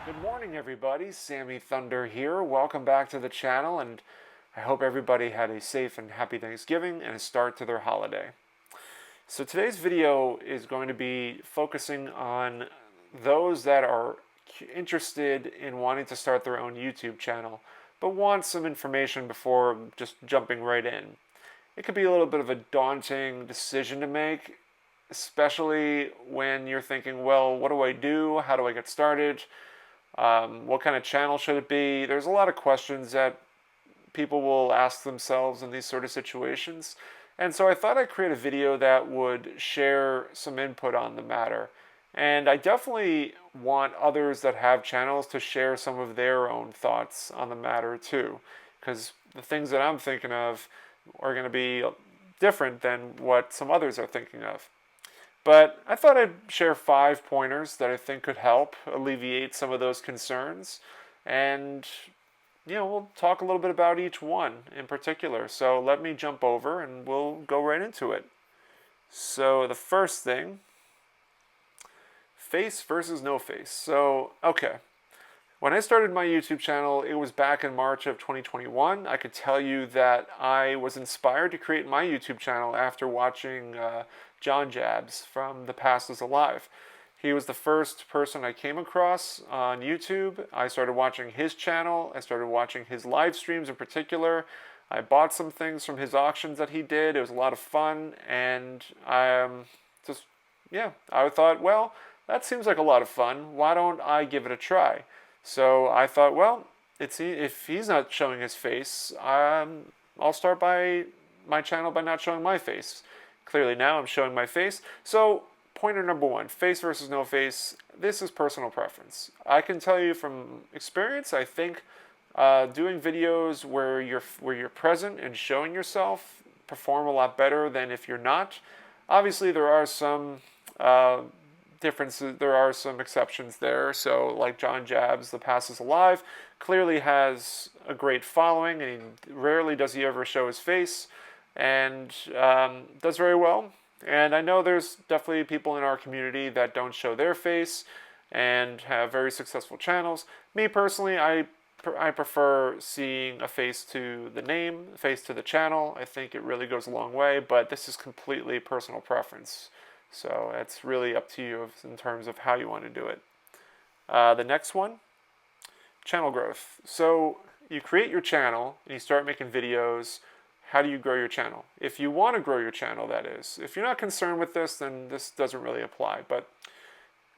Good morning, everybody. Sammy Thunder here. Welcome back to the channel, and I hope everybody had a safe and happy Thanksgiving and a start to their holiday. So today's video is going to be focusing on those that are interested in wanting to start their own YouTube channel, but want some information before just jumping right in. It could be a little bit of a daunting decision to make, especially when you're thinking, well, what do I do? How do I get started? What kind of channel should it be? There's a lot of questions that people will ask themselves in these sort of situations. And so I thought I'd create a video that would share some input on the matter. And I definitely want others that have channels to share some of their own thoughts on the matter too. Because the things that I'm thinking of are going to be different than what some others are thinking of. But I thought I'd share 5 pointers that I think could help alleviate some of those concerns. And, we'll talk a little bit about each one in particular. So let me jump over and we'll go right into it. So the first thing, face versus no face. So, okay. When I started my YouTube channel, it was back in March of 2021. I could tell you that I was inspired to create my YouTube channel after watching John Jabs from The Past is Alive. He was the first person I came across on YouTube. I started watching his channel. I started watching his live streams in particular. I bought some things from his auctions that he did. It was a lot of fun, and I thought, well, that seems like a lot of fun. Why don't I give it a try? So I thought, well, if he's not showing his face, I'll start my channel by not showing my face. Clearly now I'm showing my face. So pointer number 1, face versus no face. This is personal preference. I can tell you from experience, I think doing videos where you're present and showing yourself perform a lot better than if you're not. Obviously, there are some differences. There are some exceptions there. So, like John Jabs, The Past is Alive, clearly has a great following, and rarely does he ever show his face, and does very well. And I know there's definitely people in our community that don't show their face and have very successful channels. Me personally, I prefer seeing a face to the name, a face to the channel. I think it really goes a long way, but this is completely personal preference. So it's really up to you in terms of how you want to do it. The next one, channel growth. So you create your channel and you start making videos. How do you grow your channel? If you want to grow your channel, that is. If you're not concerned with this, then this doesn't really apply. But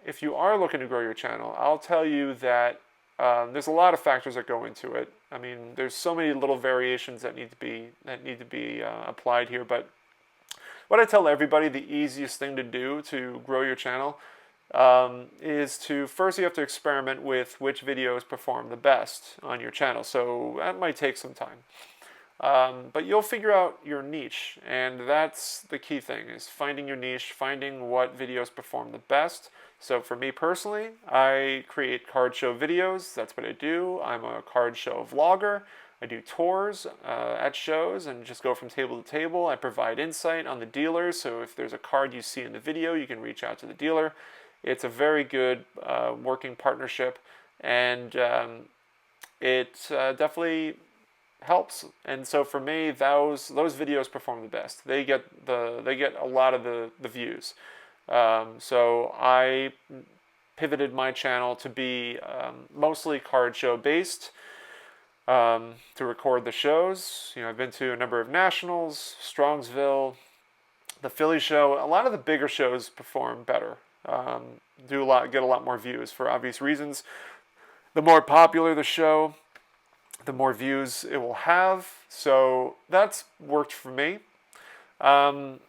if you are looking to grow your channel, I'll tell you that there's a lot of factors that go into it. I mean, there's so many little variations that need to be applied here. But what I tell everybody, the easiest thing to do to grow your channel is to first you have to experiment with which videos perform the best on your channel. So that might take some time. But you'll figure out your niche, and that's the key thing, is finding your niche, finding what videos perform the best. So for me personally, I create card show videos. That's what I do. I'm a card show vlogger. I do tours at shows and just go from table to table. I provide insight on the dealers, so if there's a card you see in the video, you can reach out to the dealer. It's a very good working partnership, and it definitely helps. And so for me, those videos perform the best. They get a lot of the views. So I pivoted my channel to be mostly card show based, to record the shows. I've been to a number of nationals, Strongsville, the Philly show. A lot of the bigger shows perform better. Get a lot more views for obvious reasons. The more popular the show, the more views it will have. So that's worked for me. There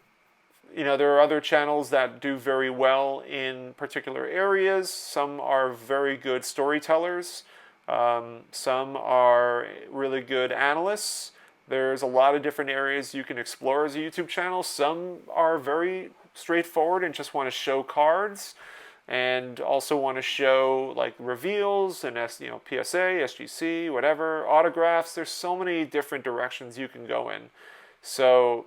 are other channels that do very well in particular areas. Some are very good storytellers. Some are really good analysts. There's a lot of different areas you can explore as a YouTube channel. Some are very straightforward and just want to show cards, and also want to show like reveals and PSA, SGC, whatever, autographs. There's so many different directions you can go in. So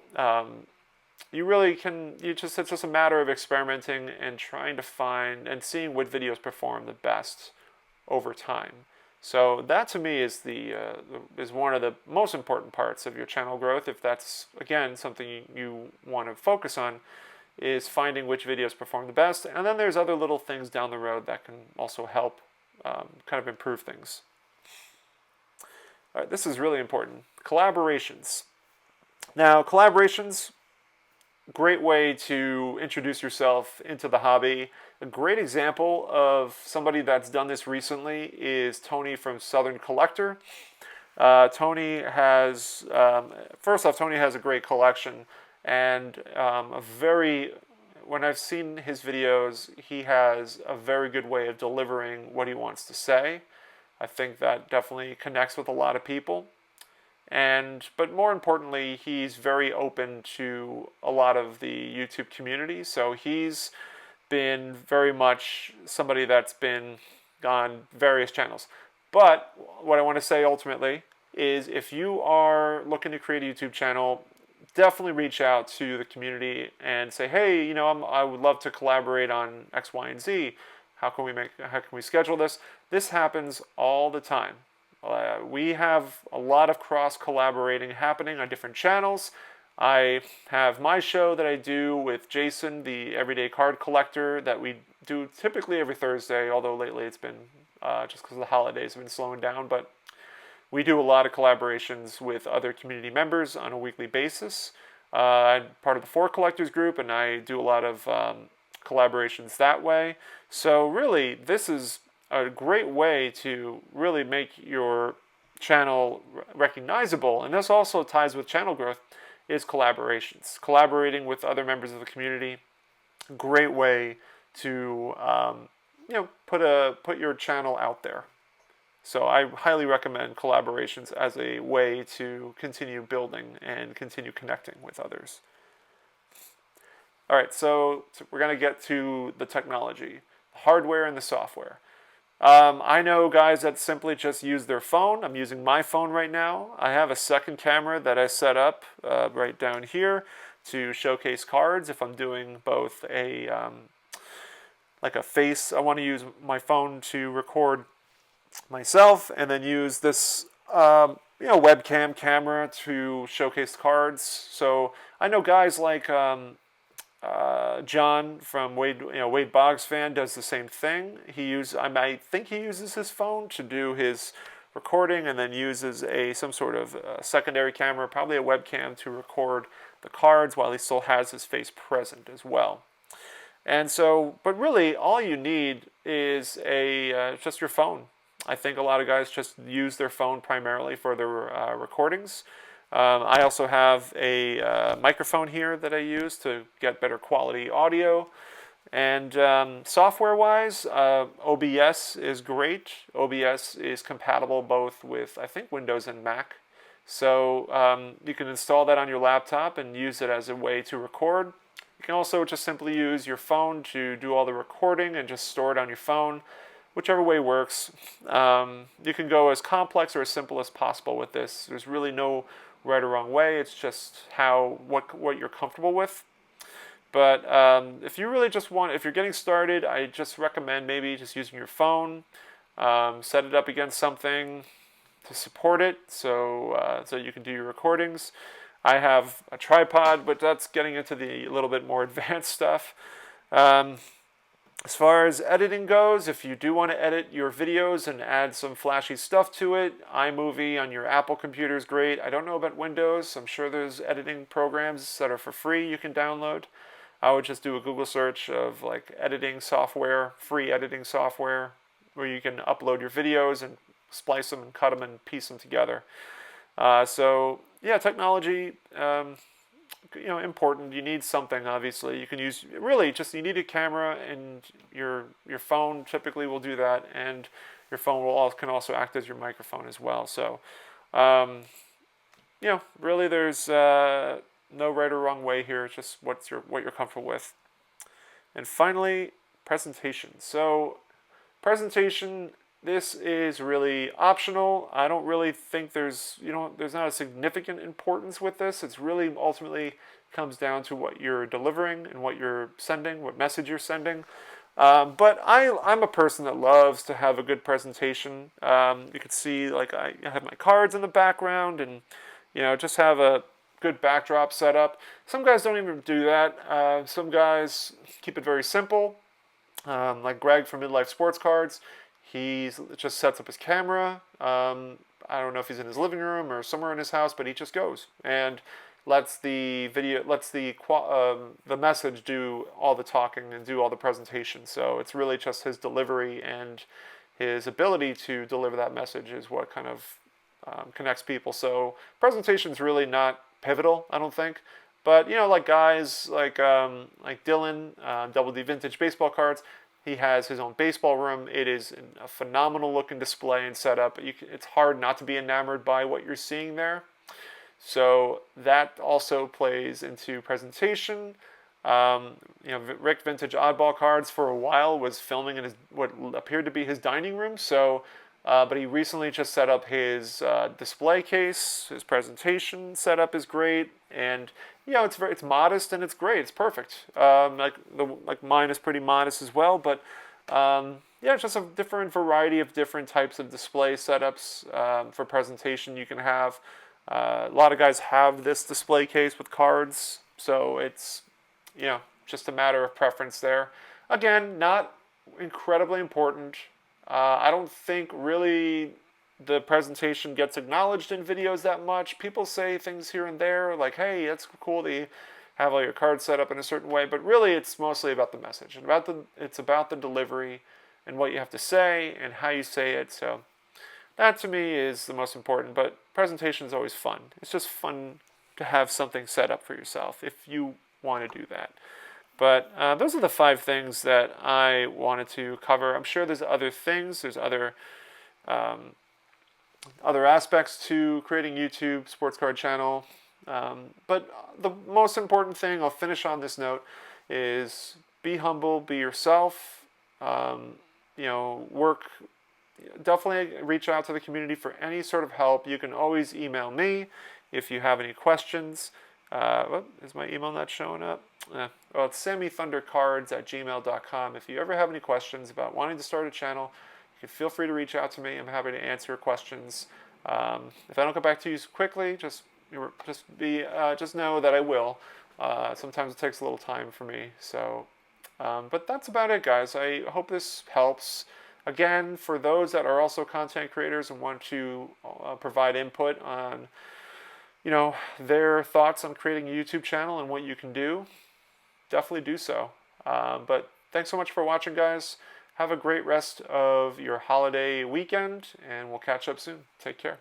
it's just a matter of experimenting and trying to find and seeing what videos perform the best over time. So that to me is is one of the most important parts of your channel growth. If that's again something you want to focus on, is finding which videos perform the best, and then there's other little things down the road that can also help kind of improve things. All right, this is really important. Collaborations. Now, collaborations, great way to introduce yourself into the hobby. A great example of somebody that's done this recently is Tony from Southern Collector. Tony has, first off, Tony has a great collection, and when I've seen his videos, he has a very good way of delivering what he wants to say. I think that definitely connects with a lot of people. But more importantly, he's very open to a lot of the YouTube community. So he's been very much somebody that's been on various channels. But what I want to say ultimately is if you are looking to create a YouTube channel, definitely reach out to the community and say, hey, I would love to collaborate on X, Y, and Z. How can we schedule this? This happens all the time. We have a lot of cross-collaborating happening on different channels. I have my show that I do with Jason, the everyday card collector, that we do typically every Thursday, although lately it's been just because the holidays have been slowing down. But we do a lot of collaborations with other community members on a weekly basis. I'm part of the 4 Collectors group, and I do a lot of collaborations that way. So really, this is a great way to really make your channel recognizable, and this also ties with channel growth, is collaborations. Collaborating with other members of the community, great way to put your channel out there. So I highly recommend collaborations as a way to continue building and continue connecting with others. All right, so we're going to get to the technology, the hardware and the software. I know guys that simply just use their phone. I'm using my phone right now. I have a second camera that I set up right down here to showcase cards. If I'm doing both like a face, I want to use my phone to record myself and then use this webcam camera to showcase cards. So I know guys like John from Wade Boggs Fan does the same thing. I think he uses his phone to do his recording, and then uses some sort of secondary camera, probably a webcam, to record the cards while he still has his face present as well. And so, but really, all you need is just your phone. I think a lot of guys just use their phone primarily for their recordings. I also have a microphone here that I use to get better quality audio. And software-wise, OBS is great. OBS is compatible both with, I think, Windows and Mac. So you can install that on your laptop and use it as a way to record. You can also just simply use your phone to do all the recording and just store it on your phone. Whichever way works. You can go as complex or as simple as possible with this. There's really no right or wrong way. It's just what you're comfortable with. But if you really just if you're getting started, I just recommend maybe just using your phone. Set it up against something to support it, so you can do your recordings. I have a tripod, but that's getting into the little bit more advanced stuff. As far as editing goes, if you do want to edit your videos and add some flashy stuff to it, iMovie on your Apple computer is great. I don't know about Windows. I'm sure there's editing programs that are for free you can download. I would just do a Google search of like editing software, free editing software, where you can upload your videos and splice them and cut them and piece them together. So yeah, technology, important. You need something, obviously. You can use, you need a camera, and your phone typically will do that, and your phone can also act as your microphone as well. So, really there's no right or wrong way here. It's just what you're comfortable with. And finally, presentation. So, presentation, this is really optional. I don't really think there's not a significant importance with this. It's really ultimately comes down to what you're delivering and what you're sending, what message you're sending. But I'm a person that loves to have a good presentation. You can see, like, I have my cards in the background, and just have a good backdrop set up. Some guys don't even do that. Some guys keep it very simple. Like Greg from Midlife Sports Cards, he just sets up his camera. I don't know if he's in his living room or somewhere in his house, but he just goes and lets the message do all the talking and do all the presentation. So it's really just his delivery and his ability to deliver that message is what kind of connects people. So presentation's really not pivotal, I don't think. But like guys like Dylan, Double D Vintage Baseball Cards, he has his own baseball room. It is a phenomenal looking display and setup. It's hard not to be enamored by what you're seeing there. So that also plays into presentation. Rick Vintage Oddball Cards for a while was filming in what appeared to be his dining room. So, but he recently just set up his display case. His presentation setup is great, and it's modest and it's great. It's perfect. Like mine is pretty modest as well, but it's just a different variety of different types of display setups for presentation you can have. A lot of guys have this display case with cards, so it's just a matter of preference there. Again, not incredibly important. I don't think really the presentation gets acknowledged in videos that much. People say things here and there like, hey, that's cool that you have all your cards set up in a certain way, but really it's mostly about the message and it's about the delivery and what you have to say and how you say it. So that to me is the most important, but presentation is always fun. It's just fun to have something set up for yourself if you want to do that. But those are the 5 things that I wanted to cover. I'm sure there's other things. There's other aspects to creating YouTube sports card channel. But the most important thing, I'll finish on this note, is be humble, be yourself. Work. Definitely reach out to the community for any sort of help. You can always email me if you have any questions. Is my email not showing up? Well, it's sammythundercards@gmail.com. If you ever have any questions about wanting to start a channel, you can feel free to reach out to me. I'm happy to answer questions. If I don't get back to you quickly, just know that I will. Sometimes it takes a little time for me. So, but that's about it, guys. I hope this helps. Again, for those that are also content creators and want to provide input on their thoughts on creating a YouTube channel and what you can do, definitely do so. But thanks so much for watching, guys. Have a great rest of your holiday weekend, and we'll catch up soon. Take care.